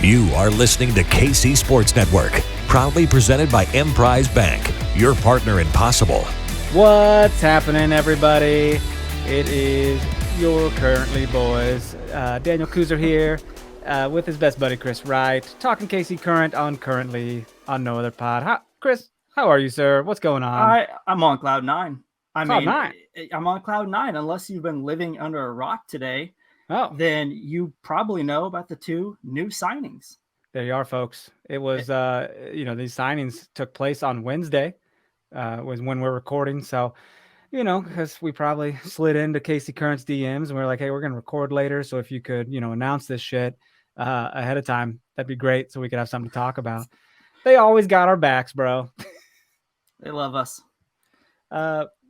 You are listening to KC Sports Network, proudly presented by Emprise Bank, your partner in possible. What's happening, everybody? It is your Currently boys. Daniel Kooser here with his best buddy, Chris Wright, talking KC Current on Currently on No Other Pod. Chris, how are you, sir? What's going on? I'm on cloud nine. I'm on cloud nine. Unless you've been living under a rock today, then you probably know about the two new signings. There you are, folks. It was, these signings took place on Wednesday, was when we're recording. So, because we probably slid into KC Current's DMs and we're like, hey, we're going to record later. So if you could, announce this shit ahead of time, that'd be great. So we could have something to talk about. They always got our backs, bro. They love us.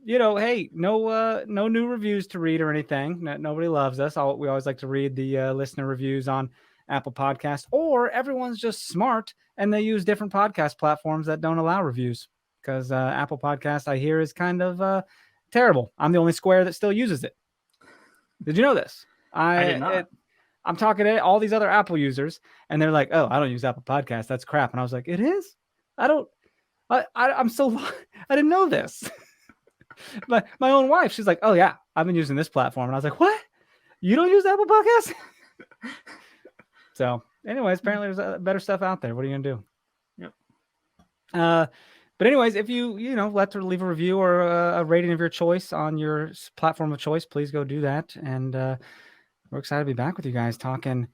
Hey, no new reviews to read or anything. Nobody loves us. We always like to read the listener reviews on Apple Podcasts, or everyone's just smart and they use different podcast platforms that don't allow reviews, because Apple Podcasts, I hear, is kind of terrible. I'm the only square that still uses it. Did you know this? I did not. I'm talking to all these other Apple users and they're like, oh, I don't use Apple Podcasts. That's crap. And I was like, it is? I'm so, I didn't know this. But my own wife, she's like, oh yeah, I've been using this platform. And I was like, what? You don't use Apple Podcasts? So anyways, apparently there's better stuff out there. What are you going to do? Yep. But anyways, if you leave a review or a rating of your choice on your platform of choice, please go do that. And we're excited to be back with you guys talking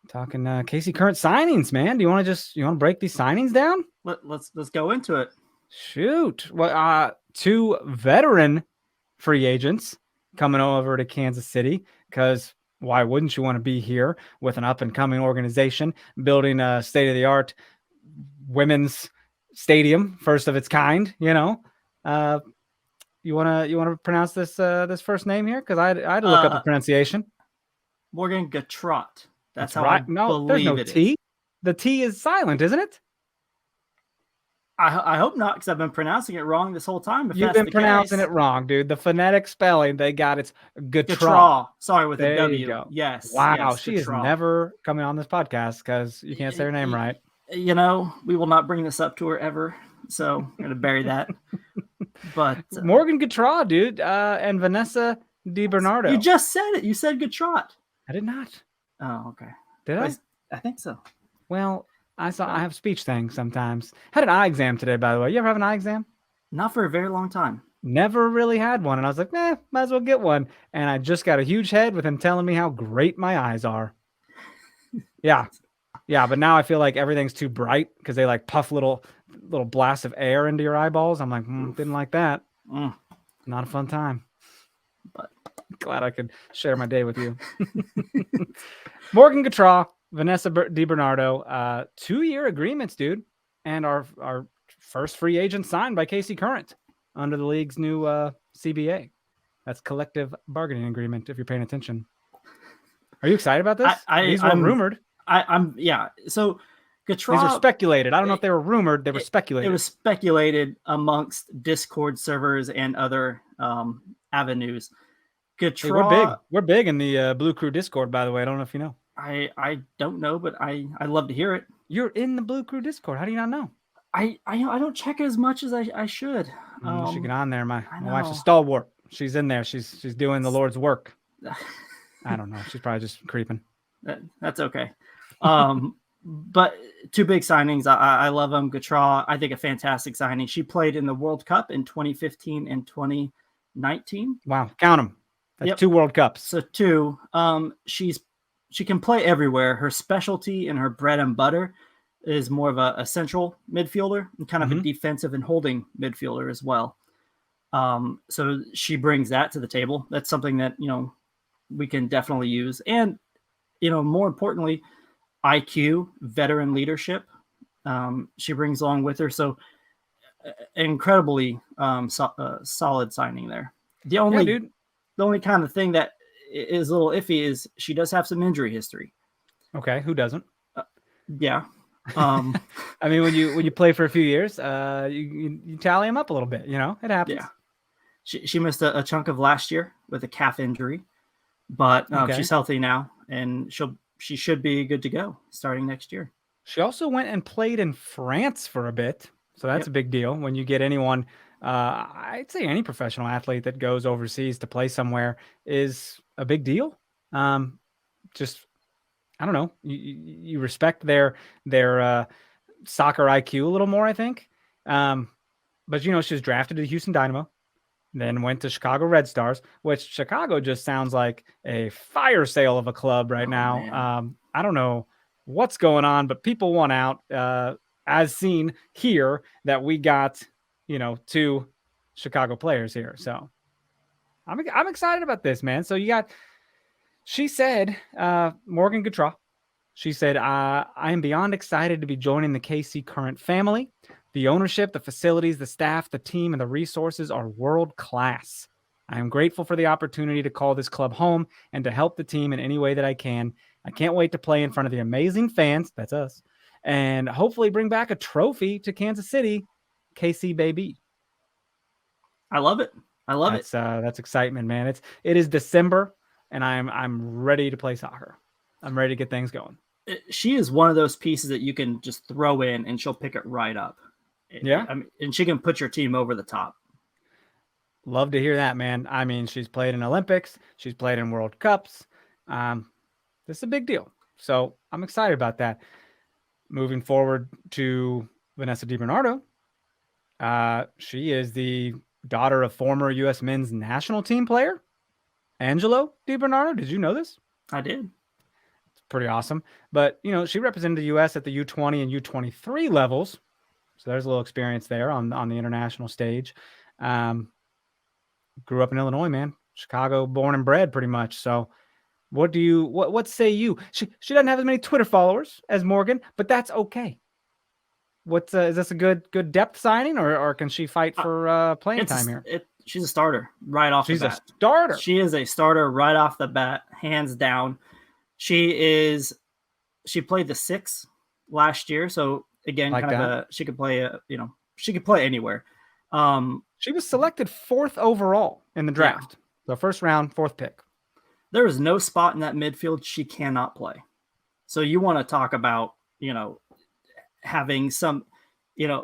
KC Current signings, man. Do you want to break these signings down? Let's go into it. Shoot. Well, 2 veteran free agents coming over to Kansas City, because why wouldn't you want to be here with an up and coming organization building a state-of-the-art women's stadium, first of its kind? You want to pronounce this first name here, because I had to look up the pronunciation. Morgan Gatrot. That's how right. I There's no it T. Is. The T is silent, isn't it? I hope not, because I've been pronouncing it wrong this whole time. You've been pronouncing it wrong, dude. The phonetic spelling, they got it's Gatrot. Sorry, with a W. You go. Yes. Wow, yes, she is never coming on this podcast because you can't say her name right. We will not bring this up to her ever, so I'm going to bury that. But Morgan Gatrot, dude, and Vanessa DiBernardo. You just said it. You said Gatrot. I did not. Oh, okay. Did I? I think so. Well, I have speech things sometimes. Had an eye exam today, by the way. You ever have an eye exam? Not for a very long time. Never really had one. And I was like, might as well get one. And I just got a huge head with him telling me how great my eyes are. Yeah. Yeah. But now I feel like everything's too bright because they like puff little blasts of air into your eyeballs. I'm like, didn't like that. Not a fun time. But glad I could share my day with you. Morgan Gatrot, Vanessa DiBernardo, 2-year agreements, dude. And our first free agent signed by KC Current under the league's new CBA. That's collective bargaining agreement, if you're paying attention. Are you excited about this? These were rumored. Yeah. So Gatrot, these were speculated. I don't know if they were rumored. They were speculated. It was speculated amongst Discord servers and other avenues. Gatrot, hey, we're big in the Blue Crew Discord, by the way. I don't know if you know. I don't know, but I'd love to hear it. You're in the Blue Crew Discord. How do you not know? I don't check it as much as I should. You should get on there. My wife's a stalwart. She's in there. She's doing the Lord's work. I don't know. She's probably just creeping. That's okay. But 2 big signings. I love them. Gatrot, I think a fantastic signing. She played in the World Cup in 2015 and 2019. Wow, count them. That's 2 World Cups. So 2. She can play everywhere. Her specialty and her bread and butter is more of a central midfielder and kind of a defensive and holding midfielder as well. So she brings that to the table. That's something that, we can definitely use. And, more importantly, IQ, veteran leadership, she brings along with her. So incredibly solid signing there. The only kind of thing that is a little iffy is she does have some injury history. Okay, who doesn't? Yeah. I mean, when you play for a few years, you tally them up a little bit. It happens. Yeah. She missed a chunk of last year with a calf injury, but she's healthy now, and she'll she should be good to go starting next year. She also went and played in France for a bit. So that's a big deal when you get anyone, I'd say any professional athlete that goes overseas to play somewhere is a big deal. Just, I don't know, you respect their soccer IQ a little more, I think. But, she was drafted to the Houston Dynamo, then went to Chicago Red Stars, which Chicago just sounds like a fire sale of a club right now. Man. I don't know what's going on, but people want out, as seen here that we got, 2 Chicago players here. So I'm excited about this, man. So she said, Morgan Gautrat, she said, I am beyond excited to be joining the KC Current family. The ownership, the facilities, the staff, the team, and the resources are world-class. I am grateful for the opportunity to call this club home and to help the team in any way that I can. I can't wait to play in front of the amazing fans, that's us, and hopefully bring back a trophy to Kansas City, KC baby. I love it. That's excitement, man. It is December, and I'm ready to play soccer. I'm ready to get things going. She is one of those pieces that you can just throw in and she'll pick it right up. Yeah. And she can put your team over the top. Love to hear that, man. I mean, she's played in Olympics. She's played in World Cups. This is a big deal. So I'm excited about that. Moving forward to Vanessa DiBernardo. She is the daughter of former U.S. men's national team player, Angelo DiBernardo. Did you know this? I did. It's pretty awesome. But, she represented the U.S. at the U20 and U23 levels. So there's a little experience there on the international stage. Grew up in Illinois, man. Chicago, born and bred, pretty much. So, what say you? She doesn't have as many Twitter followers as Morgan, but that's okay. Is this a good depth signing, or can she fight for playing time here? She's a starter right off the bat. She's a starter. She is a starter right off the bat, hands down. She played the 6 last year, so again, she could play she could play anywhere. She was selected 4th overall in the draft. The first round, 4th pick. There is no spot in that midfield she cannot play. So you want to talk about, having some,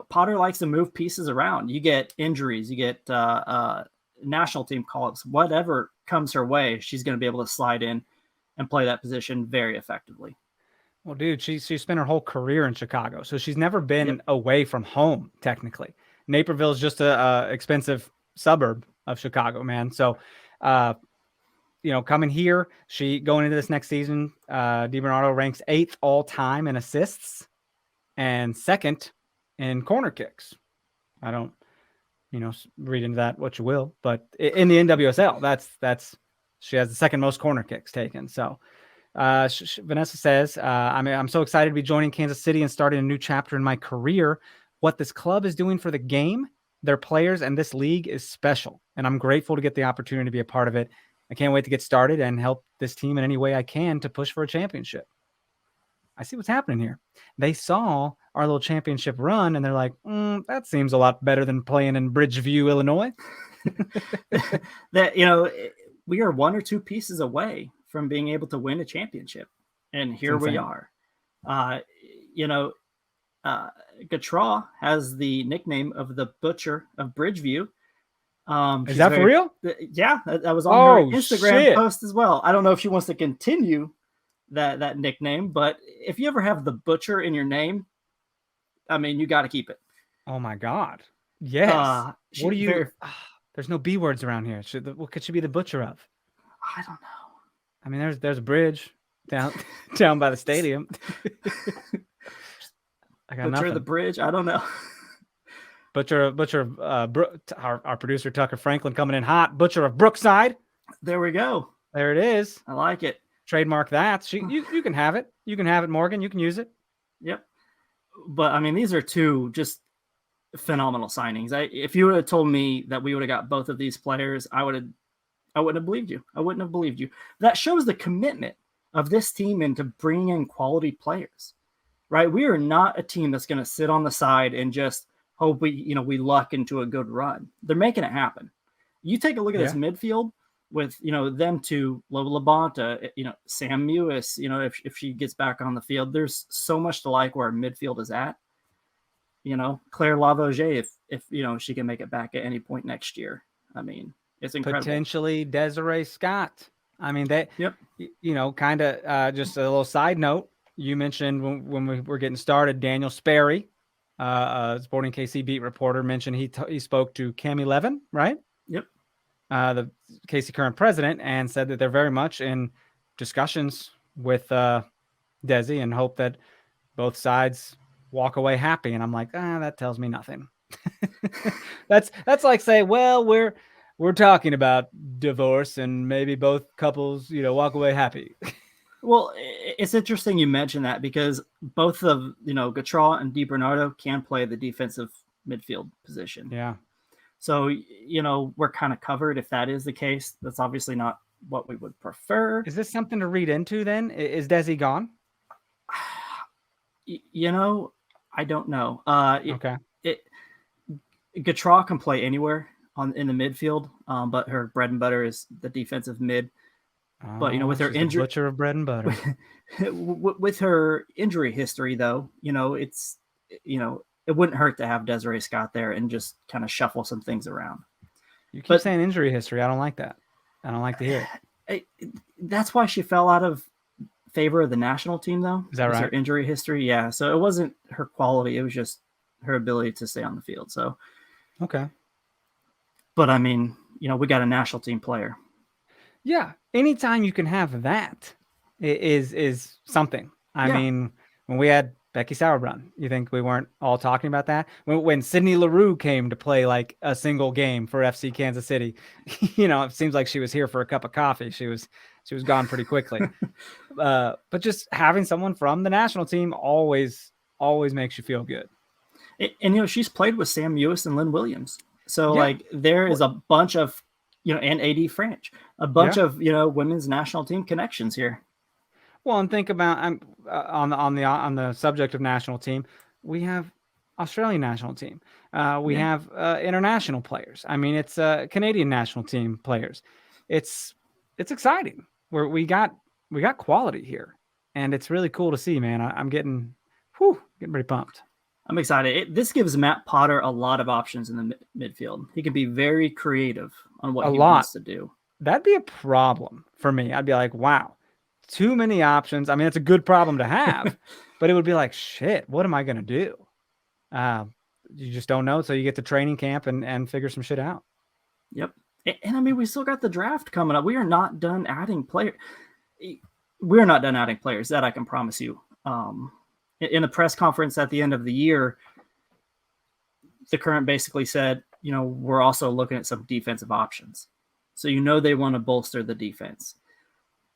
Potter likes to move pieces around. You get injuries, you get national team call-ups, whatever comes her way, she's going to be able to slide in and play that position very effectively. Well, dude, she spent her whole career in Chicago, so she's never been away from home, technically. Naperville is just a expensive suburb of Chicago, man. So, coming here, she going into this next season, DiBernardo ranks 8th all time in assists and 2nd in corner kicks. I don't, read into that what you will, but in the NWSL, that's she has the 2nd most corner kicks taken. So, Vanessa says, I'm so excited to be joining Kansas City and starting a new chapter in my career. What this club is doing for the game, their players, and this league is special. And I'm grateful to get the opportunity to be a part of it. I can't wait to get started and help this team in any way I can to push for a championship. I see what's happening here. They saw our little championship run and they're like, that seems a lot better than playing in Bridgeview, Illinois. That, we are 1 or 2 pieces away from being able to win a championship. And here we are. Gautrat has the nickname of the Butcher of Bridgeview. Is that for real? Yeah, that was on her Instagram post as well. I don't know if she wants to continue that nickname, but if you ever have the Butcher in your name, I mean, you got to keep it. Oh my God. Yes. What do you? There's no B words around here. What could she be the Butcher of? I don't know. I mean, there's a bridge down by the stadium. I got Butcher nothing. the bridge. I don't know. Butcher of our producer Tucker Franklin coming in hot. Butcher of Brookside. There we go. There it is. I like it. Trademark that. You can have it. You can have it, Morgan. You can use it. Yep. But I mean, these are 2 just phenomenal signings. If you would have told me that we would have got both of these players, I wouldn't have believed you. I wouldn't have believed you. That shows the commitment of this team into bringing in quality players. Right? We are not a team that's going to sit on the side and just hope we luck into a good run. They're making it happen. You take a look at this midfield. with, them to Lola Labonta, Sam Mewis, if she gets back on the field, there's so much to like where midfield is at. Claire Lavoisier, if she can make it back at any point next year. I mean, it's incredible. Potentially Desiree Scott. I mean, Yep. Kind of just a little side note. You mentioned when we were getting started, Daniel Sperry, Sporting KC beat reporter, mentioned he spoke to Cami Levin, right? Yep. The KC current president, and said that they're very much in discussions with Desi and hope that both sides walk away happy. And I'm like, that tells me nothing. That's like say, well, we're talking about divorce and maybe both couples, walk away happy. Well, it's interesting you mentioned that because both of, Gautrat and DiBernardo can play the defensive midfield position. Yeah. So, we're kind of covered if that is the case. That's obviously not what we would prefer. Is this something to read into then? Is Desi gone? I don't know. Okay. Gautrat can play anywhere in the midfield, but her bread and butter is the defensive mid. But with her injury, butcher of bread and butter. with her injury history, though, it's it wouldn't hurt to have Desiree Scott there and just kind of shuffle some things around. You keep saying injury history. I don't like that. I don't like to hear it. That's why she fell out of favor of the national team, though. Is that right? Her injury history, yeah. So it wasn't her quality; it was just her ability to stay on the field. So, okay. But I mean, we got a national team player. Yeah, anytime you can have that is something. I mean, when we had Becky Sauerbrunn, you think we weren't all talking about that? When Sydney Leroux came to play like a single game for FC Kansas City, it seems like she was here for a cup of coffee. She was gone pretty quickly. But just having someone from the national team always makes you feel good. And she's played with Sam Mewis and Lynn Williams, so there is a bunch of and AD French, a bunch of women's national team connections here. Well, and think about on the subject of national team, we have Australian national team, we have international players. I mean, it's Canadian national team players. It's exciting. We got quality here, and it's really cool to see, man. I'm getting pretty pumped. I'm excited. This gives Matt Potter a lot of options in the midfield. He can be very creative on what he wants to do. That'd be a problem for me. I'd be like, wow, too many options. I mean, it's a good problem to have, but it would be like, shit, what am I going to do? You just don't know. So you get to training camp and figure some shit out. Yep. And I mean, we still got the draft coming up. We are not done adding players. We're not done adding players. That I can promise you. In the press conference at the end of the year, the current basically said, we're also looking at some defensive options. So, they want to bolster the defense.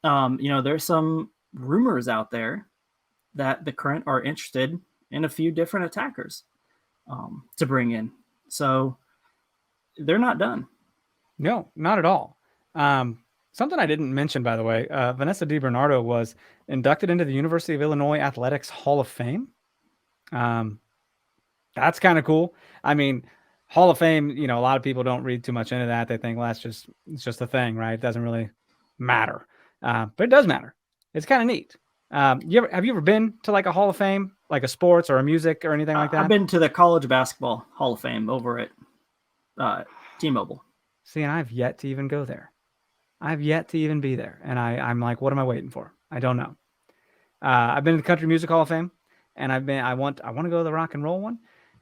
There's some rumors out there that the current are interested in a few different attackers to bring in. So they're not done. No, not at all. Something I didn't mention, by the way, Vanessa DiBernardo was inducted into the University of Illinois Athletics Hall of Fame. That's kind of cool. I mean, Hall of Fame, a lot of people don't read too much into that. They think, well, it's just a thing, right? It doesn't really matter. But it does matter. It's kind of neat. Have you ever been to like a Hall of Fame, like a sports or a music or anything like that? I've been to the College Basketball Hall of Fame over at T-Mobile. See, and I've yet to even go there. I've yet to even be there. And I'm like, what am I waiting for? I don't know. I've been to the Country Music Hall of Fame, and I want to go to the Rock and Roll one,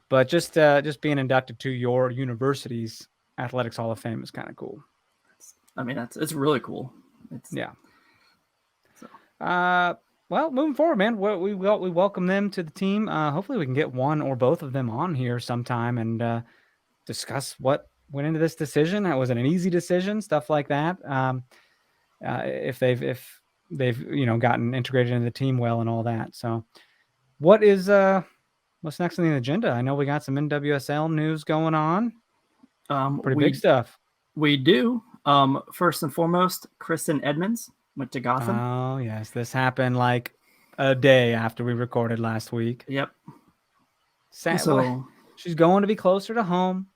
but just being inducted to your university's Athletics Hall of Fame is kind of cool. I mean, it's really cool. Well, moving forward, man, we welcome them to the team. Hopefully we can get one or both of them on here sometime and discuss what went into this decision. It wasn't an easy decision, stuff like that. If they've gotten integrated into the team well and all that. So what's next on the agenda? I know we got some NWSL news going on. Pretty big stuff. We do. First and foremost, Kristen Edmonds went to Gotham. Oh yes, this happened like a day after we recorded last week. Yep. So she's going to be closer to home.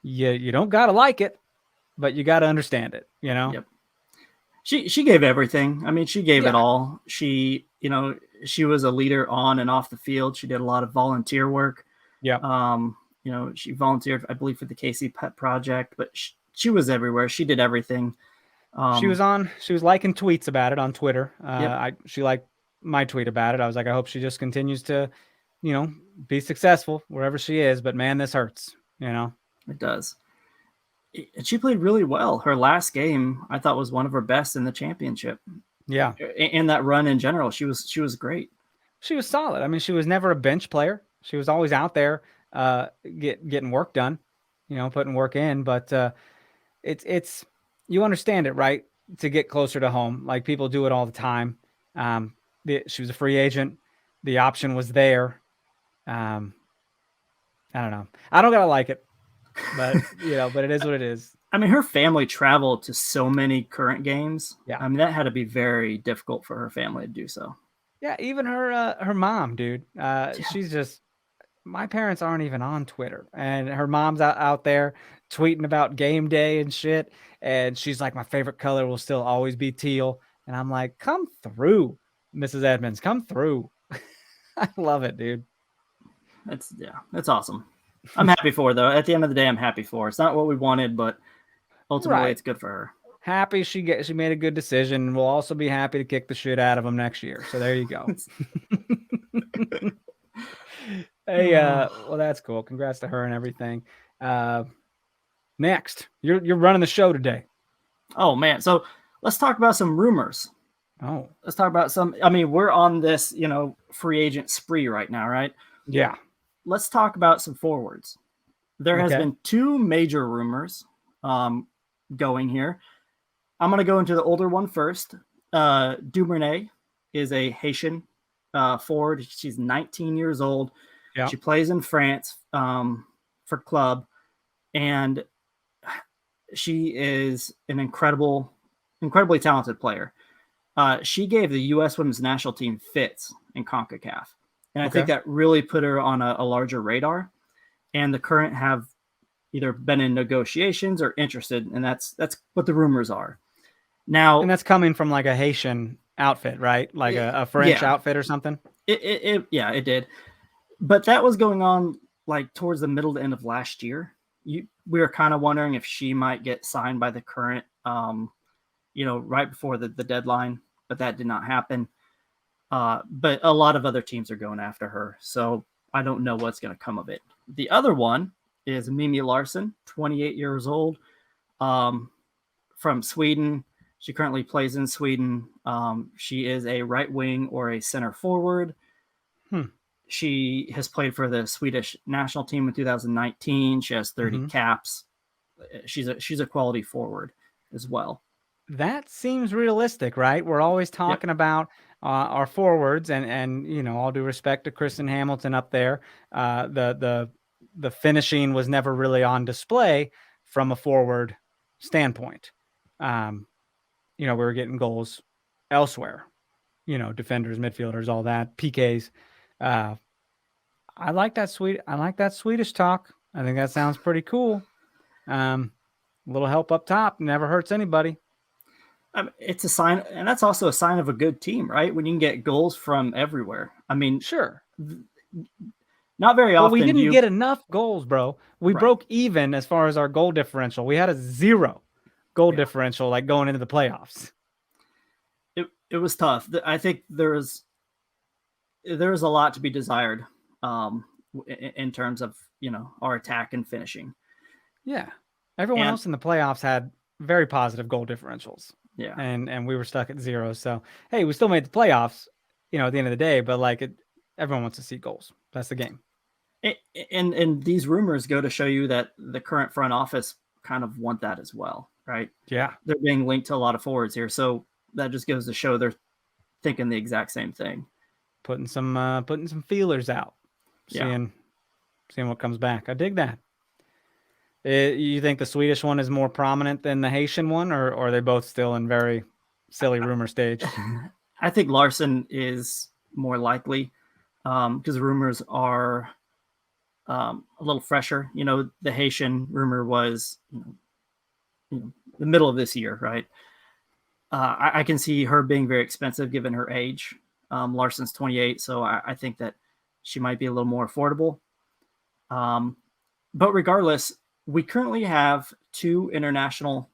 You don't gotta like it, but you gotta understand it. Yep. She gave everything. I mean, she gave it Yeah. all. She was a leader on and off the field. She did a lot of volunteer work. Yep. She volunteered, I believe, for the KC Pet Project, but she was everywhere. She did everything. She was liking tweets about it on Twitter. Yep. She liked my tweet about it. I was like, I hope she just continues to, be successful wherever she is. But man, this hurts, It does. And she played really well. Her last game, I thought, was one of her best in the championship. Yeah. And that run in general, she was great. She was solid. I mean, she was never a bench player. She was always out there getting work done, putting work in. But it's you understand it, right? To get closer to home, like people do it all the time. She was a free agent. The option was there. I don't know. I don't gotta like it, but but it is what it is. I mean, her family traveled to so many current games. Yeah. I mean, that had to be very difficult for her family to do so. Yeah, even her mom, dude. She's just, my parents aren't even on Twitter, and her mom's out there tweeting about game day and shit. And she's like, my favorite color will still always be teal. And I'm like, come through, Mrs. Edmonds, come through. I love it, dude. That's awesome. I'm happy for her, though. At the end of the day, I'm happy for her. It's not what we wanted, but ultimately It's good for her. Happy she made a good decision. We'll also be happy to kick the shit out of them next year. So there you go. Hey, well, that's cool. Congrats to her and everything. Next, you're running the show today. Oh man, so let's talk about some rumors. Oh, let's talk about some. I mean, we're on this, free agent spree right now, right? Yeah. Let's talk about some forwards. There has been two major rumors going here. I'm going to go into the older one first. Duvernay is a Haitian forward. She's 19 years old. Yeah. She plays in France for club, and she is an incredibly talented player. She gave the U.S. women's national team fits in CONCACAF, and I think that really put her on a larger radar. And the Current have either been in negotiations or interested, and that's what the rumors are. Now, and that's coming from like a Haitian outfit, right? Like a French outfit or something. It did, but that was going on like towards the middle to end of last year. We were kind of wondering if she might get signed by the Current, right before the deadline, but that did not happen. But a lot of other teams are going after her, so I don't know what's going to come of it. The other one is Mimi Larsson, 28 years old, from Sweden. She currently plays in Sweden. She is a right wing or a center forward. She has played for the Swedish national team in 2019. She has 30 caps. She's a quality forward as well. That seems realistic, right? We're always talking about our forwards, and all due respect to Kristen Hamilton up there, the finishing was never really on display from a forward standpoint. We were getting goals elsewhere, defenders, midfielders, all that, PKs. I like that Swedish talk. I think that sounds pretty cool. A little help up top never hurts anybody. It's a sign, and that's also a sign of a good team, right? When you can get goals from everywhere. I mean, sure. Not very often. We didn't get enough goals, bro. We broke even as far as our goal differential. We had a 0 goal differential, like going into the playoffs. It was tough. I think there's a lot to be desired in terms of our attack and finishing. Yeah, everyone else in the playoffs had very positive goal differentials. Yeah, and we were stuck at 0. So hey, we still made the playoffs. At the end of the day, but everyone wants to see goals. That's the game. And these rumors go to show you that the Current front office kind of want that as well, right? Yeah, they're being linked to a lot of forwards here, so that just goes to show they're thinking the exact same thing. Putting some feelers out, seeing what comes back. I dig that. You think the Swedish one is more prominent than the Haitian one, or are they both still in very silly rumor stage? I think Larsson is more likely because rumors are a little fresher. The Haitian rumor was the middle of this year, right? I can see her being very expensive given her age. Larson's 28, so I think that she might be a little more affordable. But regardless, we currently have 2 international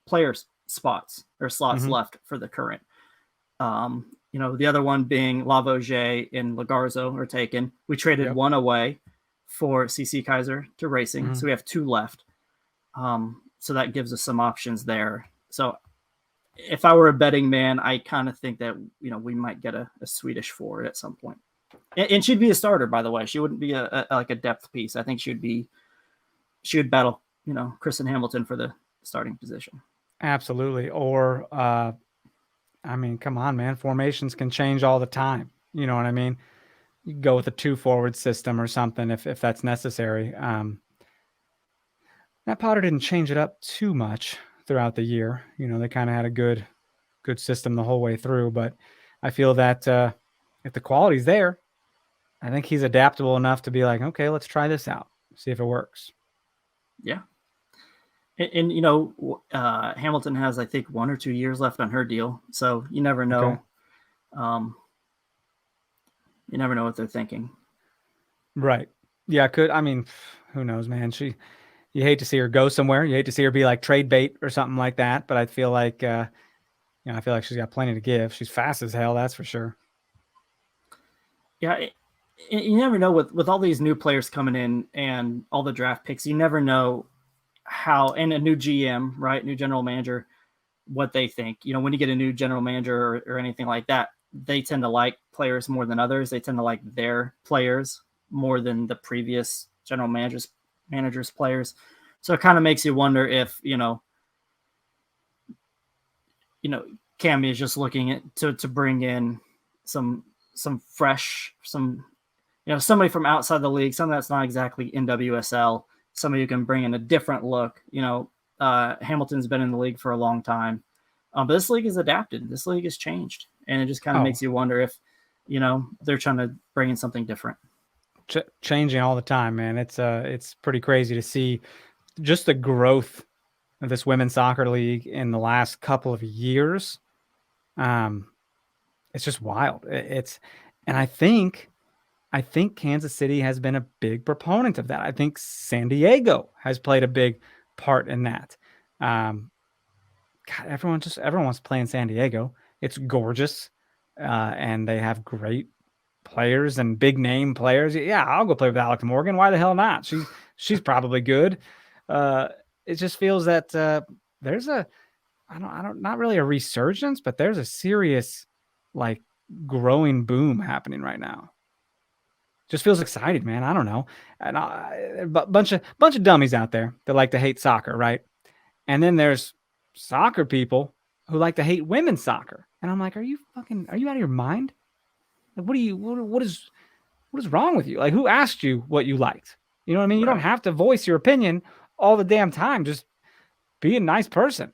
players spots or slots left for the current. The other one being Lavoisier and Lagarzo are taken. We traded one away for CC Kaiser to Racing, so we have 2 left. So that gives us some options there. So if I were a betting man, I kind of think that we might get a Swedish forward at some point, and she'd be a starter. By the way, she wouldn't be like a depth piece. I think she would battle Chris and Hamilton for the starting position. Absolutely. Or I mean, come on, man. Formations can change all the time. You know what I mean? You go with a 2 forward system or something if that's necessary. Matt Potter didn't change it up too much throughout the year. They kind of had a good system the whole way through. But I feel that if the quality's there, I think he's adaptable enough to be like, okay, let's try this out, see if it works. Yeah. And Hamilton has, I think, 1 or 2 years left on her deal. So you never know. Okay. You never know what they're thinking. Right. Yeah. Who knows, man? You hate to see her go somewhere. You hate to see her be like trade bait or something like that. But I feel like, I feel like she's got plenty to give. She's fast as hell. That's for sure. Yeah. You never know with all these new players coming in and all the draft picks, you never know how, and a new GM, right? New general manager, what they think. When you get a new general manager or anything like that, they tend to like players more than others. They tend to like their players more than the previous general managers players. So it kind of makes you wonder if, Cammy is just looking to bring in some fresh, somebody from outside the league, something that's not exactly NWSL, somebody who can bring in a different look. Hamilton's been in the league for a long time, but this league has adapted. This league has changed, and it just kind of makes you wonder if, they're trying to bring in something different. Changing all the time, man. It's pretty crazy to see just the growth of this women's soccer league in the last couple of years. It's just wild. And I think Kansas City has been a big proponent of that. I think San Diego has played a big part in that. God, everyone wants to play in San Diego. It's gorgeous, and they have great players and big name players. Yeah, I'll go play with Alex Morgan. Why the hell not? She's probably good. It just feels that there's not really a resurgence, but there's a serious like growing boom happening right now. Just feels exciting, man. I don't know. And a bunch of dummies out there that like to hate soccer, right? And then there's soccer people who like to hate women's soccer. And I'm like, are you out of your mind? Like, what is wrong with you? Like, who asked you what you liked? You know what I mean? You don't have to voice your opinion all the damn time. Just be a nice person.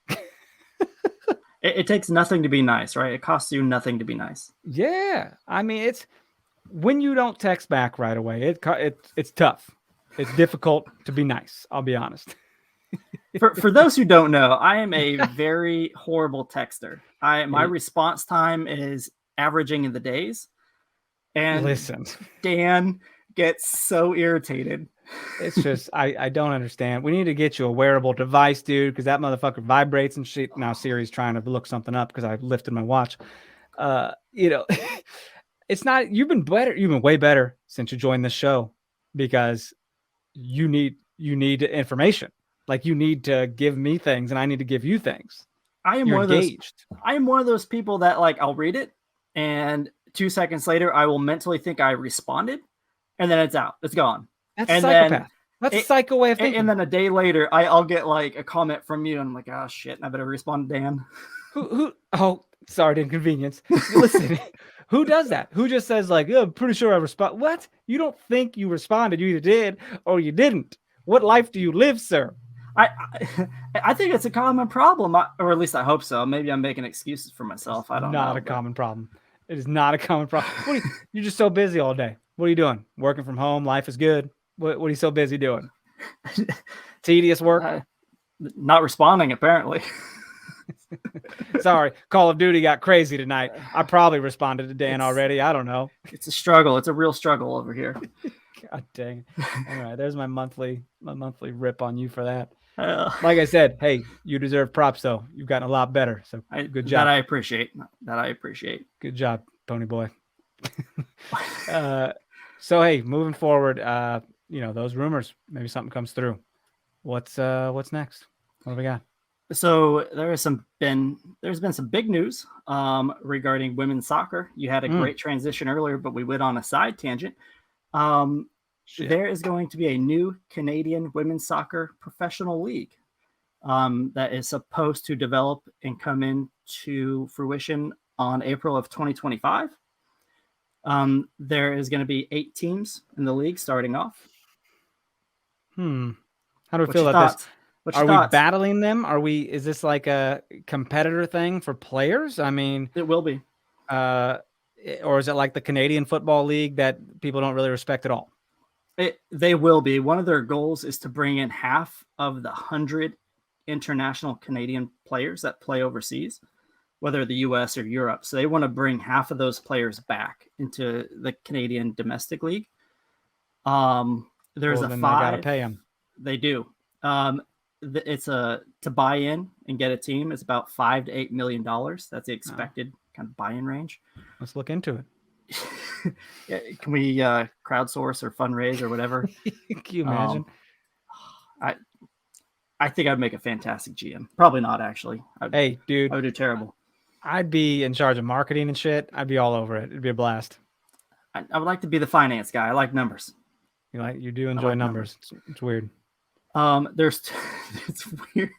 It takes nothing to be nice, right? It costs you nothing to be nice. Yeah. I mean, it's when you don't text back right away, it's tough. It's difficult to be nice. I'll be honest. For those who don't know, I am a very horrible texter. My response time is averaging in the days. And listen, Dan gets so irritated. It's just, I don't understand. We need to get you a wearable device, dude, because that motherfucker vibrates and shit. Now Siri's trying to look something up because I lifted my watch. It's not, you've been way better since you joined this show because you need information. Like you need to give me things and I need to give you things. You're engaged. I am one of those people that like, I'll read it and 2 seconds later, I will mentally think I responded and then it's out. It's gone. That's a psychopath. That's a psycho way of thinking. And then a day later, I'll get like a comment from you and I'm like, oh shit, I better respond to Dan. Oh, sorry to inconvenience. Listen, who does that? Who just says like, oh, I'm pretty sure I respond. What? You don't think you responded. You either did or you didn't. What life do you live, sir? I think it's a common problem, or at least I hope so. Maybe I'm making excuses for myself. I don't know. Not a common problem. It is not a common problem. You're just so busy all day. What are you doing? Working from home? Life is good. What are you so busy doing? Tedious work? Not responding, apparently. Sorry, Call of Duty got crazy tonight. I probably responded to Dan already. I don't know. It's a struggle. It's a real struggle over here. God dang. All right, there's my monthly rip on you for that. Like I said, hey, you deserve props though. You've gotten a lot better. So good job. That I appreciate. Good job, Pony Boy. So hey, moving forward, those rumors, maybe something comes through. What's next? What do we got? So there's been some big news regarding women's soccer. You had a great transition earlier, but we went on a side tangent. There is going to be a new Canadian women's soccer professional league that is supposed to develop and come into fruition on April of 2025. There is going to be 8 teams in the league starting off. How do we feel about this? Are we battling them? Is this like a competitor thing for players? I mean, it will be. Or is it like the Canadian Football League that people don't really respect at all? They will be. One of their goals is to bring in half of the 100 international Canadian players that play overseas, whether the US or Europe. So they want to bring half of those players back into the Canadian domestic league. There's then 5. They gotta pay them. They do. It's to buy in and get a team. It's about $5 to $8 million. That's the expected kind of buy-in range. Let's look into it. Can we crowdsource or fundraise or whatever? Can you imagine? I think I'd make a fantastic GM. Probably not, actually. Hey, dude. I would do terrible. I'd be in charge of marketing and shit. I'd be all over it. It'd be a blast. I would like to be the finance guy. I like numbers. You do enjoy numbers. It's weird. It's weird.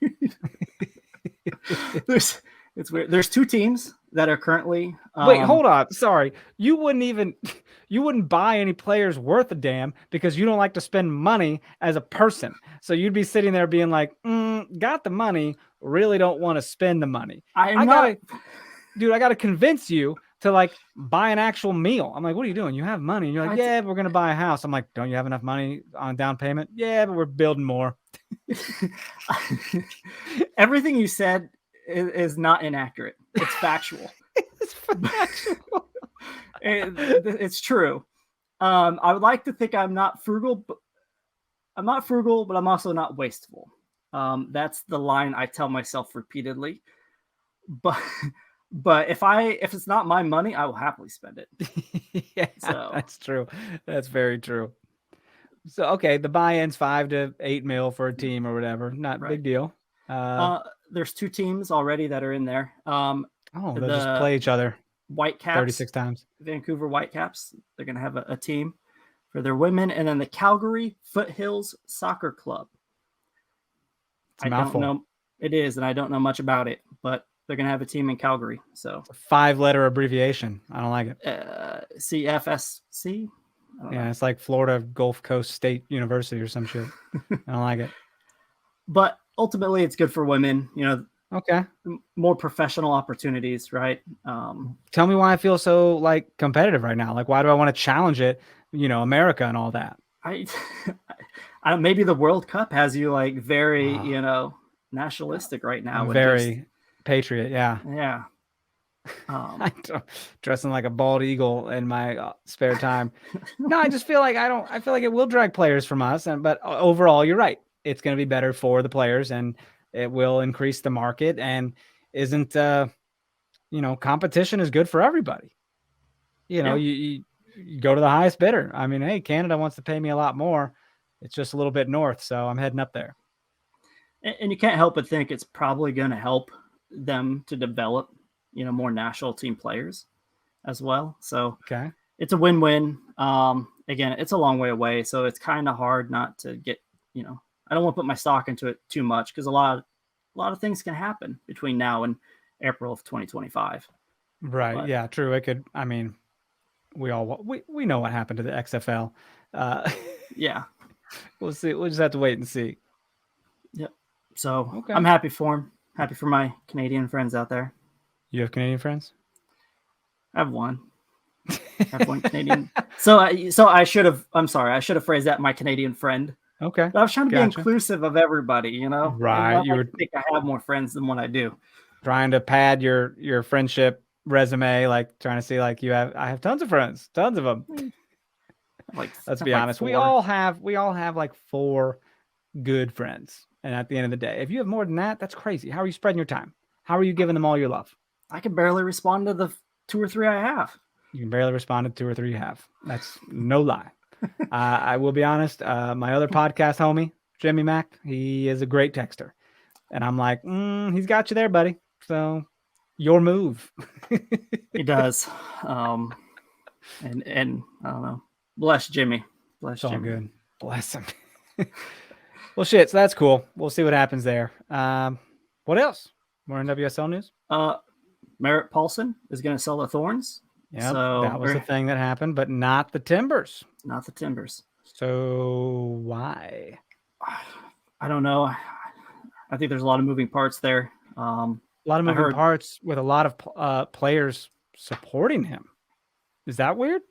It's weird. There's 2 teams that are currently. Wait, hold on. Sorry, you wouldn't buy any players worth a damn because you don't like to spend money as a person. So you'd be sitting there being like, got the money, really don't want to spend the money. I gotta convince you to like buy an actual meal. I'm like, what are you doing? You have money. And you're like, yeah, but we're gonna buy a house. I'm like, don't you have enough money on down payment? Yeah, but we're building more. Everything you said is not inaccurate. It's factual. It's factual. It's true. I would like to think I'm not frugal, but I'm also not wasteful. That's the line I tell myself repeatedly. But if it's not my money, I will happily spend it. Yeah, so that's true. That's very true. So okay, the buy-in's $5 to $8 mil for a team or whatever. Not a big deal. There's 2 teams already that are in there. They'll just play each other. Whitecaps, 36 times. Vancouver Whitecaps. They're going to have a team for their women, and then the Calgary Foothills Soccer Club. It's a mouthful. Don't know. It is, and I don't know much about it, but they're going to have a team in Calgary. So it's a 5-letter abbreviation. I don't like it. CFSC. Yeah, it's like Florida Gulf Coast State University or some shit. I don't like it. But ultimately, it's good for women. Okay. More professional opportunities, right? Tell me why I feel so like competitive right now. Like, why do I want to challenge it? America and all that. I maybe the World Cup has you like very, nationalistic right now. I'm very patriot. Yeah. Yeah. Dressing like a bald eagle in my spare time. No, I just feel like I feel like it will drag players from us. But overall, you're right. It's going to be better for the players and it will increase the market and isn't, competition is good for everybody. You go to the highest bidder. I mean, hey, Canada wants to pay me a lot more. It's just a little bit north. So I'm heading up there. And you can't help but think it's probably going to help them to develop, more national team players as well. So it's a win-win. Again, it's a long way away. So it's kind of hard not to get, I don't want to put my stock into it too much because a lot of things can happen between now and April of 2025. Right. But, yeah, true. It could, we know what happened to the XFL. Yeah. We'll see. We'll just have to wait and see. Yep. So I'm happy for him. Happy for my Canadian friends out there. You have Canadian friends? I have one. I have one Canadian. I should have phrased that my Canadian friend. Okay. But I was trying to be inclusive of everybody, Right. I think I have more friends than what I do. trying to pad your friendship resume, like trying to see like I have tons of friends, tons of them. Like, Let's be honest. 4. We all have like 4 good friends. And at the end of the day, if you have more than that, that's crazy. How are you spreading your time? How are you giving them all your love? I can barely respond to the 2 or 3 I have. You can barely respond to 2 or 3 you have. That's no lie. I will be honest. My other podcast homie, Jimmy Mack, he is a great texter. And I'm like, he's got you there, buddy. So your move. He does. And I don't know. Bless Jimmy. Bless It's all Jimmy. good. Bless him. Well, shit. So that's cool. We'll see what happens there. What else? More NWSL news? Merritt Paulson is going to sell the Thorns. Yeah, so, that was the thing that happened, but not the Timbers. Not the Timbers. So why? I don't know. I think there's a lot of moving parts there. A lot of moving parts with a lot of players supporting him. Is that weird?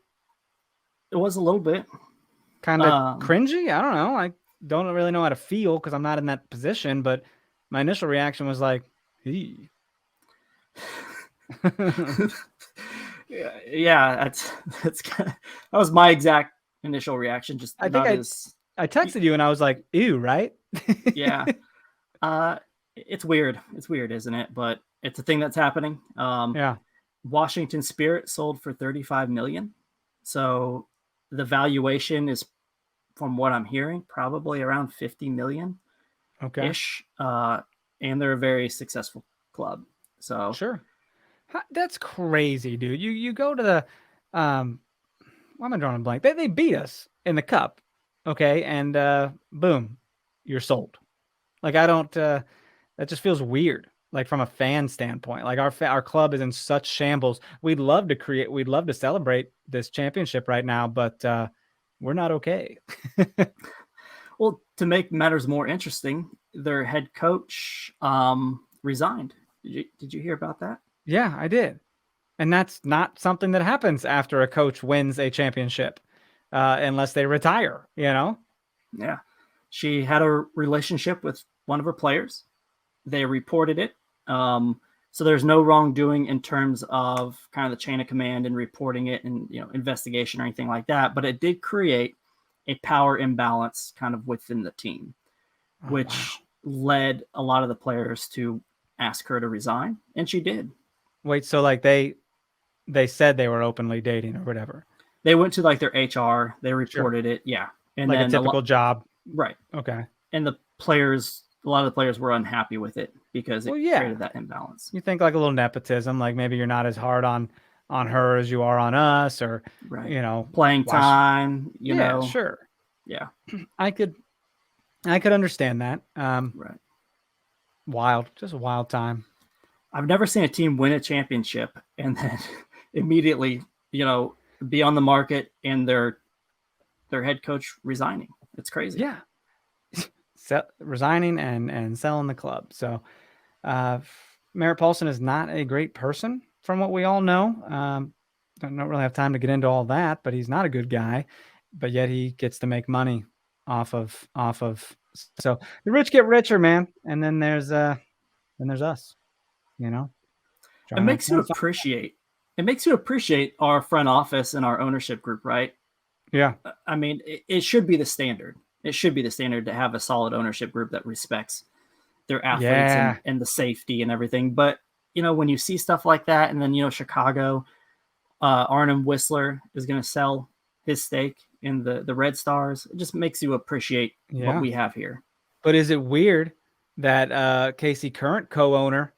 It was a little bit. Kind of cringy? I don't know. I don't really know how to feel because I'm not in that position, but my initial reaction was like, hey. Yeah, that was my exact initial reaction. Just I think I texted you and I was like, ew, right? Yeah. It's weird. It's weird, isn't it? But it's a thing that's happening. Yeah. Washington Spirit sold for $35 million. So the valuation is, from what I'm hearing, probably around $50 million. Okay. Ish. And they're a very successful club. So sure. That's crazy, dude. You go to the why am I drawing a blank? They beat us in the cup. Okay, and boom, you're sold. Like I don't that just feels weird. Like from a fan standpoint. Like our club is in such shambles. We'd love to celebrate this championship right now, but we're not okay. Well, to make matters more interesting, their head coach resigned. Did you hear about that? Yeah, I did. And that's not something that happens after a coach wins a championship, unless they retire, you know? Yeah. She had a relationship with one of her players. They reported it. So there's no wrongdoing in terms of kind of the chain of command and reporting it and, investigation or anything like that. But it did create a power imbalance kind of within the team, which led a lot of the players to ask her to resign. And she did. Wait, so like they said they were openly dating or whatever. They went to like their HR, they reported it. Yeah. And like then a typical job. Right. Okay. And a lot of the players were unhappy with it because it created that imbalance. You think like a little nepotism, like maybe you're not as hard on her as you are on us, or playing time, you know. Sure. Yeah. I could understand that. Right. Just a wild time. I've never seen a team win a championship and then immediately, be on the market and their head coach resigning. It's crazy. Yeah. Resigning and selling the club. So Merritt Paulson is not a great person from what we all know. Don't really have time to get into all that, but he's not a good guy, but yet he gets to make money off of. So the rich get richer, man. And then there's us, It makes you appreciate our front office and our ownership group, right? Yeah. I mean, it should be the standard. It should be the standard to have a solid ownership group that respects their athletes and the safety and everything. But, when you see stuff like that, and then, Chicago, Arnim Whistler is going to sell his stake in the Red Stars. It just makes you appreciate what we have here. But is it weird that KC current co-owner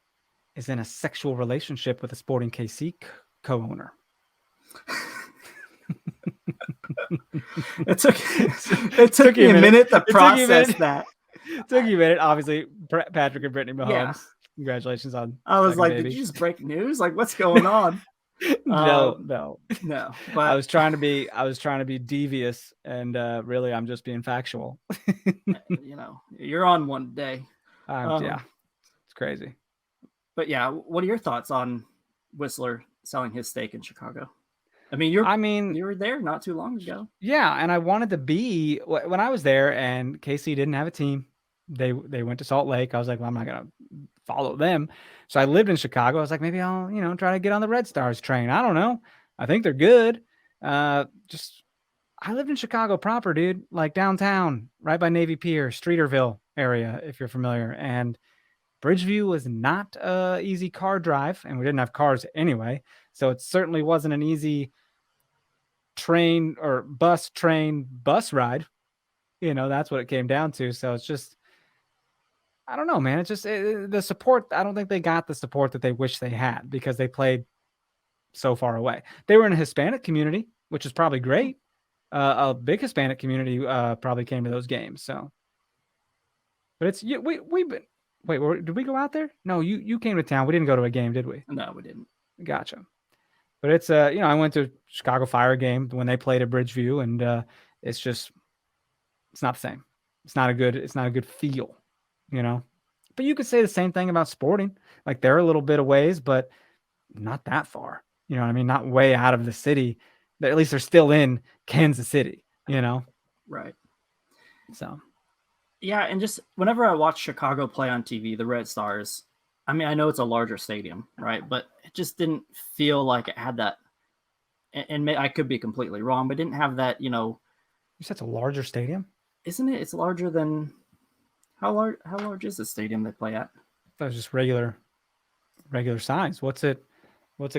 is in a sexual relationship with a Sporting KC co-owner? It took me a minute to process that. It took you a minute. Obviously, Patrick and Brittany Mahomes. Yeah. Congratulations on. I was like, baby. Did you just break news? Like, what's going on? No. But I was trying to be devious, and really, I'm just being factual. You're on one day. Yeah, it's crazy. But yeah, what are your thoughts on Whistler selling his stake in Chicago? I mean, you were there not too long ago. Yeah, and I wanted to be when I was there, and KC didn't have a team. they went to Salt Lake. I was like, well, I'm not gonna follow them. So I lived in Chicago. I was like, maybe I'll, try to get on the Red Stars train. I don't know. I think they're good. Just I lived in Chicago proper, dude, like downtown, right by Navy Pier, Streeterville area, if you're familiar. And Bridgeview was not a easy car drive, and we didn't have cars anyway. So it certainly wasn't an easy train bus ride. That's what it came down to. So it's just, I don't know, man. It's just the support. I don't think they got the support that they wish they had because they played so far away. They were in a Hispanic community, which is probably great. A big Hispanic community probably came to those games. So, but it's we've been. Wait, did we go out there? No, you came to town. We didn't go to a game, did we? No, we didn't. Gotcha. But it's I went to Chicago Fire game when they played at Bridgeview, and it's just, it's not the same. It's not a good feel, But you could say the same thing about Sporting. Like they're a little bit of ways, but not that far. You know what I mean? Not way out of the city. At least they're still in Kansas City, Right. So. Yeah, and just whenever I watch Chicago play on TV, the Red Stars, I mean, I know it's a larger stadium, right? But it just didn't feel like it had that, and I could be completely wrong, but it didn't have that, You said it's a larger stadium? Isn't it? It's larger than, how large is the stadium they play at? That was just regular size. What's it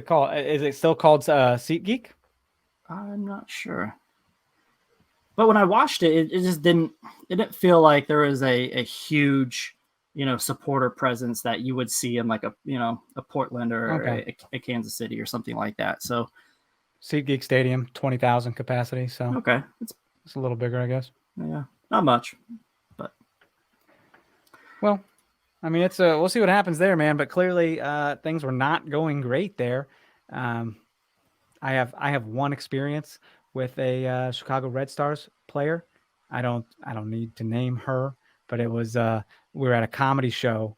called? Is it still called SeatGeek? I'm not sure. But when I watched it, it just didn't feel like there was a huge, supporter presence that you would see in like a Portland or a Kansas City or something like that. So SeatGeek Stadium, 20,000 capacity. So okay. It's a little bigger, I guess. Yeah, not much, but. Well, I mean, it's we'll see what happens there, man. But clearly things were not going great there. I have one experience with a Chicago Red Stars player. I don't need to name her, but it was we were at a comedy show,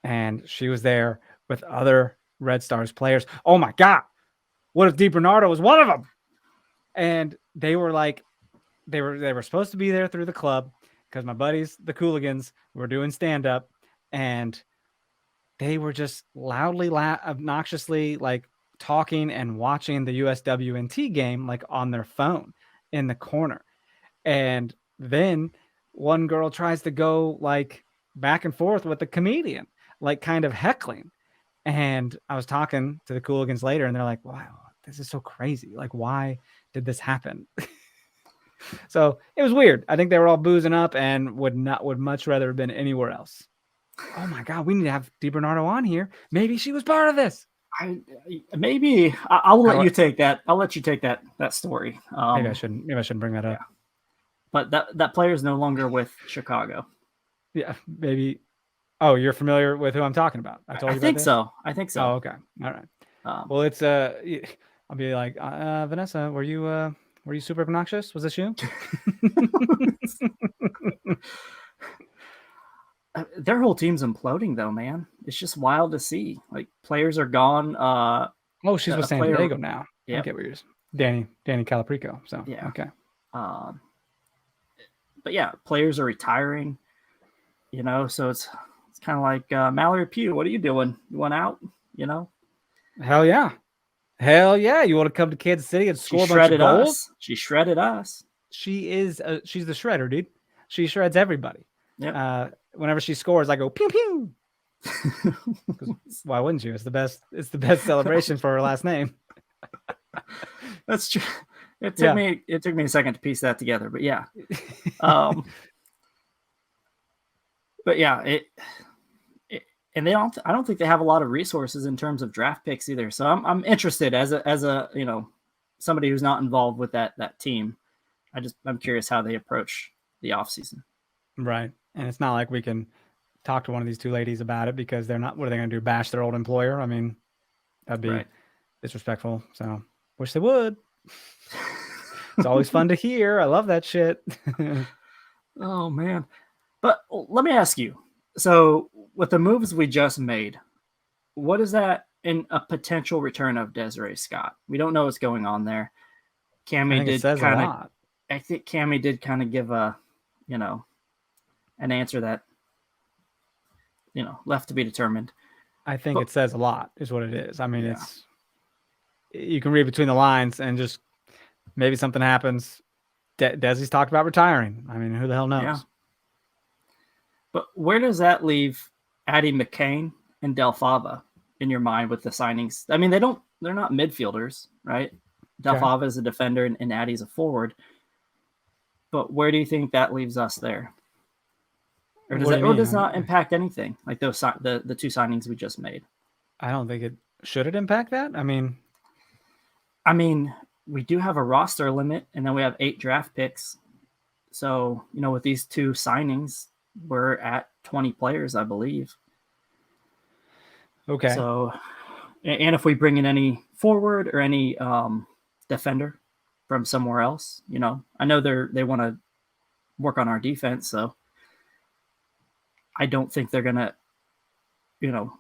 and she was there with other Red Stars players. Oh my God, what if DiBernardo was one of them? And they were like, they were supposed to be there through the club because my buddies, the Cooligans, were doing stand up, and they were just loudly, obnoxiously like talking and watching the USWNT game like on their phone in the corner. And then one girl tries to go like back and forth with the comedian, like kind of heckling. And I was talking to the Cooligans later, and they're like, wow, this is so crazy. Like, why did this happen? So it was weird. I think they were all boozing up and would much rather have been anywhere else. Oh my God, we need to have DiBernardo on here. Maybe she was part of this. I'll let you take that. I'll let you take that story. Maybe I shouldn't bring that up. Yeah. But that player is no longer with Chicago. Yeah, maybe. Oh, you're familiar with who I'm talking about? I think so. Oh, okay. All right. Well, it's I'll be like, Vanessa, were you super obnoxious? Was this you? Their whole team's imploding, though, man. It's just wild to see. Like players are gone. Oh, she's with San Diego now. Yeah, I get what you're saying. Danny Calaprico. So yeah, okay. But yeah, players are retiring. So it's kind of like Mallory Pugh. What are you doing? You want out? Hell yeah. You want to come to Kansas City and score a bunch of goals? She shredded us. She's the shredder, dude. She shreds everybody. Yeah. Whenever she scores, I go pew pew. Why wouldn't you? It's the best celebration for her last name. That's true. It took me a second to piece that together, but yeah. But yeah, and I don't think they have a lot of resources in terms of draft picks either. So I'm interested as a somebody who's not involved with that team. I'm curious how they approach the offseason. Right. And it's not like we can talk to one of these two ladies about it because they're not, what are they going to do? Bash their old employer? I mean, that'd be disrespectful. So wish they would. It's always fun to hear. I love that shit. Oh man. But let me ask you. So with the moves we just made, what is that in a potential return of Desiree Scott? We don't know what's going on there. I think Cammie did kind of give an answer that left to be determined. I think it says a lot is what it is. I mean, you can read between the lines and just maybe something happens. Desi's talked about retiring. I mean, who the hell knows? Yeah. But where does that leave Addie McCain and Del Fava in your mind with the signings? I mean, they're not midfielders, right? Del Fava is a defender and Addie's a forward. But where do you think that leaves us there? Or does not impact anything like those the two signings we just made? I don't think it should it impact that. I mean, we do have a roster limit, and then we have 8 draft picks. So with these two signings, we're at 20 players, I believe. Okay. So, and if we bring in any forward or any defender from somewhere else, I know they want to work on our defense, so I don't think they're gonna,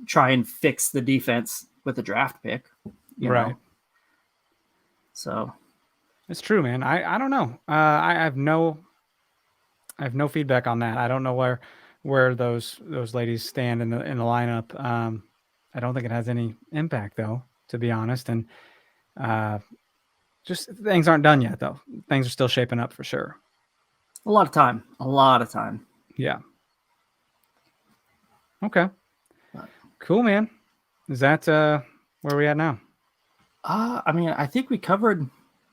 try and fix the defense with a draft pick, right? Know? So, it's true, man. I don't know. I have no feedback on that. I don't know where those ladies stand in the lineup. I don't think it has any impact, though, to be honest. And just things aren't done yet, though. Things are still shaping up for sure. A lot of time. Yeah. Okay. Cool, man. Is that where we at now? I think we covered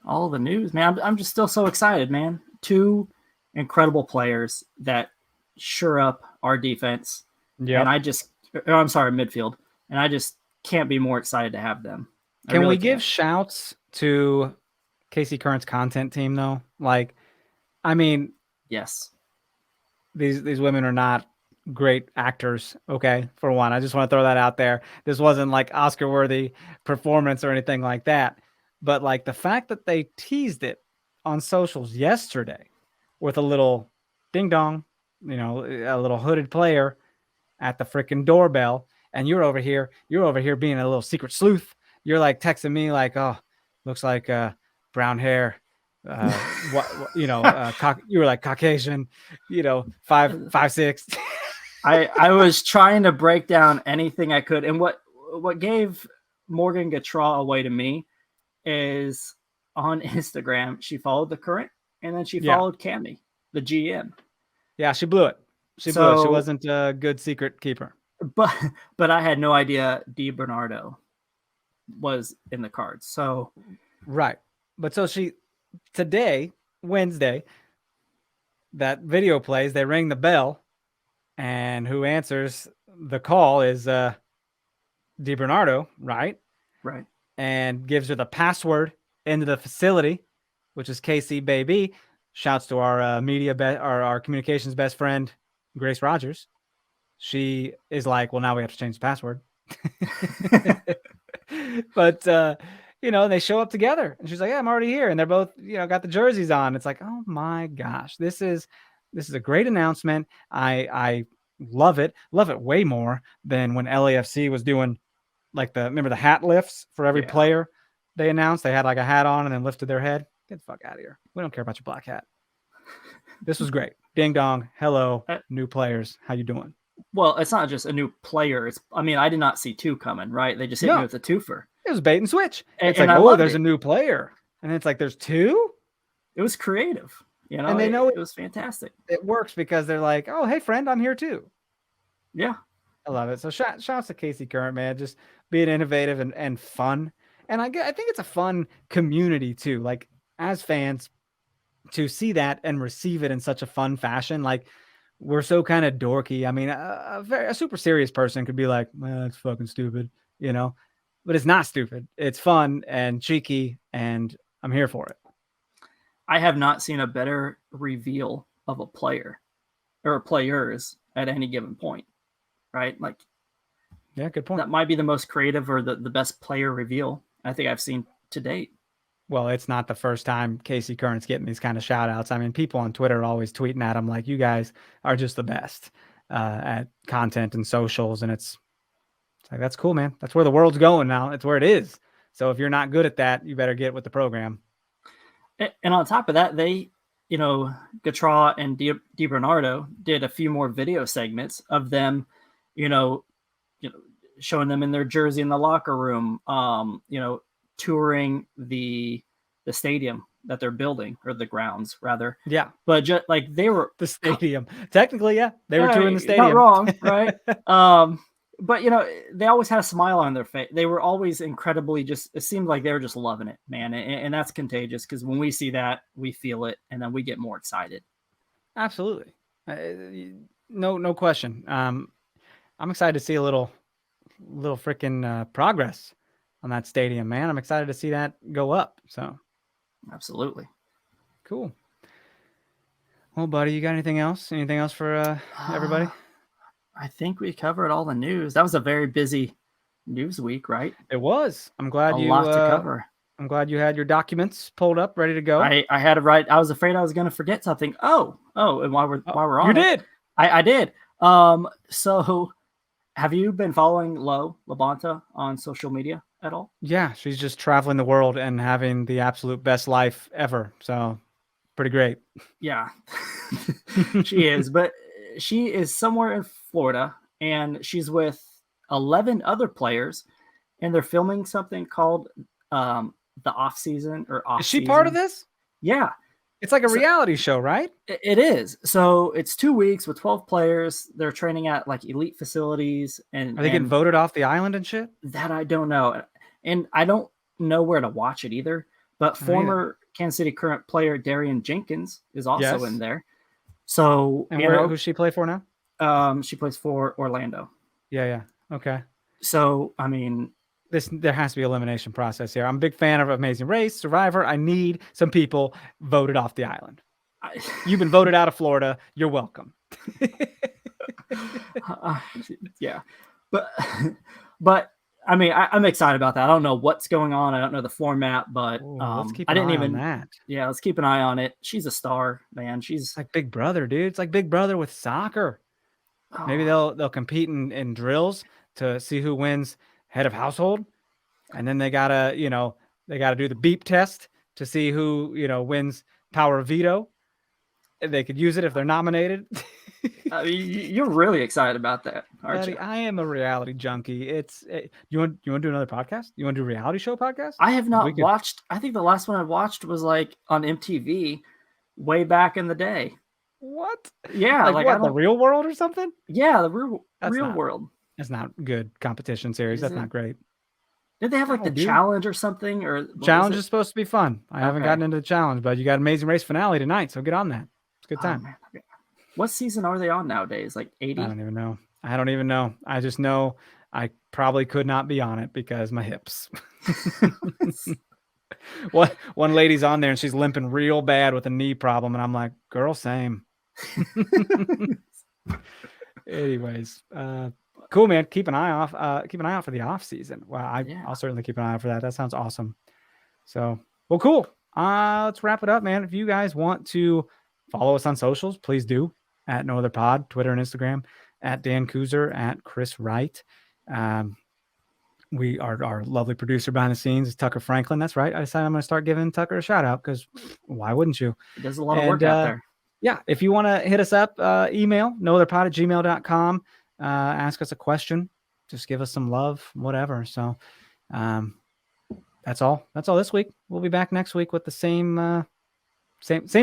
all the news, man. I'm just still so excited, man. 2 incredible players that shore up our defense. Yeah. And midfield. And I just can't be more excited to have them. Can we give shouts to Casey Current's content team, though? Yes. These women are not great actors, okay, for one. I just want to throw that out there. This wasn't like Oscar-worthy performance or anything like that. But like the fact that they teased it on socials yesterday with a little ding dong, a little hooded player at the freaking doorbell, and you're over here being a little secret sleuth. You're like texting me like, oh, looks like brown hair. You were like Caucasian, 5'6". I was trying to break down anything I could. And what gave Morgan Gautrat away to me is on Instagram, she followed the Current, and then she followed Cammie, the GM. Yeah, she blew it. She blew it. She wasn't a good secret keeper. But I had no idea DiBernardo was in the cards. So right. But so today, Wednesday, that video plays, they ring the bell, and who answers the call is DiBernardo, right? Right. And gives her the password into the facility, which is KC Baby. Shouts to our our communications best friend, Grace Rogers. She is like, well, now we have to change the password. But they show up together, and she's like, yeah, I'm already here. And they're both, got the jerseys on. It's like, oh my gosh, this is a great announcement. I love it way more than when LAFC was doing remember the hat lifts for every player they announced. They had like a hat on and then lifted their head. Get the fuck out of here. We don't care about your black hat. This was great. Ding dong. Hello, new players. How you doing? Well, it's not just a new player. I did not see 2 coming, right? They just hit me with a twofer. It was bait and switch. It's like, there's a new player. And it's like, there's 2? It was creative. And they know it was fantastic. It works because they're like, oh, hey, friend, I'm here too. Yeah. I love it. So shouts to Casey Current, man. Just being innovative and fun. And I think it's a fun community too. Like as fans to see that and receive it in such a fun fashion. Like we're so kind of dorky. I mean, a super serious person could be like, well, that's fucking stupid, but it's not stupid. It's fun and cheeky, and I'm here for it. I have not seen a better reveal of a player or players at any given point, right? Like, yeah, good point. That might be the most creative or the best player reveal I think I've seen to date. Well, it's not the first time Casey Current's getting these kind of shout outs. I mean, people on Twitter are always tweeting at him like, you guys are just the best at content and socials. And it's like, that's cool, man. That's where the world's going now. It's where it is. So if you're not good at that, you better get with the program. And on top of that, they, Gautrat and DiBernardo did a few more video segments of them, you know, showing them in their jersey in the locker room, touring the stadium that they're building, or the grounds rather. Yeah. But just like they were the stadium. Technically, yeah. They were touring the stadium. Not wrong, right? But they always had a smile on their face. They were always incredibly it seemed like they were just loving it, man. And that's contagious, because when we see that, we feel it, and then we get more excited. Absolutely. No question. I'm excited to see a little freaking progress on that stadium, man. I'm excited to see that go up. So absolutely. Cool. Well, buddy, you got anything else? Anything else for everybody? I think we covered all the news. That was a very busy news week, right? It was. I'm glad a lot to cover. I'm glad you had your documents pulled up, ready to go. I had it right. I was afraid I was going to forget something. And while we're on, you did. I did. So have you been following Lo LaBonta on social media at all? Yeah, she's just traveling the world and having the absolute best life ever. So pretty great. Yeah, she is. But she is somewhere in Florida, and she's with 11 other players, and they're filming something called the off season or off. Is she part of this? Yeah. It's like a reality show, right? It is. So it's 2 weeks with 12 players. They're training at like elite facilities. And are they getting voted off the island and shit? That I don't know. And I don't know where to watch it either. But former Kansas City current player Darian Jenkins is also in there. So, and who does she play for now? She plays for Orlando. Yeah. Okay. So, I mean, there has to be an elimination process here. I'm a big fan of Amazing Race, Survivor. I need some people voted off the island. You've been voted out of Florida. You're welcome. Yeah, but I mean, I'm excited about that. I don't know what's going on. I don't know the format, but let's keep an eye on that. Yeah, let's keep an eye on it. She's a star, man. She's like Big Brother, dude. It's like Big Brother with soccer. Maybe they'll compete in drills to see who wins head of household, and then they gotta do the beep test to see who wins power of veto. They could use it if they're nominated. You're really excited about that, aren't Buddy, you? I am a reality junkie. You want to do another podcast? You want to do a reality show podcast? I have not watched. I think the last one I watched was like on MTV way back in the day. What? Yeah, like what, the Real World or something? Yeah, the real world. That's not good competition series. That's not great. Did they have like the challenge or something? Or challenge is supposed to be fun. I haven't gotten into the challenge, but you got Amazing Race finale tonight, so get on that. It's a good time. Man. What season are they on nowadays? Like 80? I don't even know. I just know I probably could not be on it because my hips. One lady's on there and she's limping real bad with a knee problem, and I'm like, girl, same. Anyways, cool, man. Keep an eye out for the off season. Well, I'll certainly keep an eye out for that. That sounds awesome. So, well, cool. Let's wrap it up, man. If you guys want to follow us on socials, please do at No Other Pod, Twitter and Instagram, at Dan Kooser, at Chris Wright. We are our lovely producer behind the scenes is Tucker Franklin. That's right. I decided I'm going to start giving Tucker a shout out because why wouldn't you? He does a lot of work out there. Yeah. If you want to hit us up, email nootherpod@gmail.com. Ask us a question. Just give us some love, whatever. So that's all. That's all this week. We'll be back next week with the same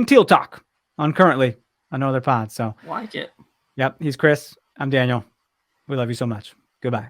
teal talk on currently on No Other Pod. So like it. Yep. He's Chris. I'm Daniel. We love you so much. Goodbye.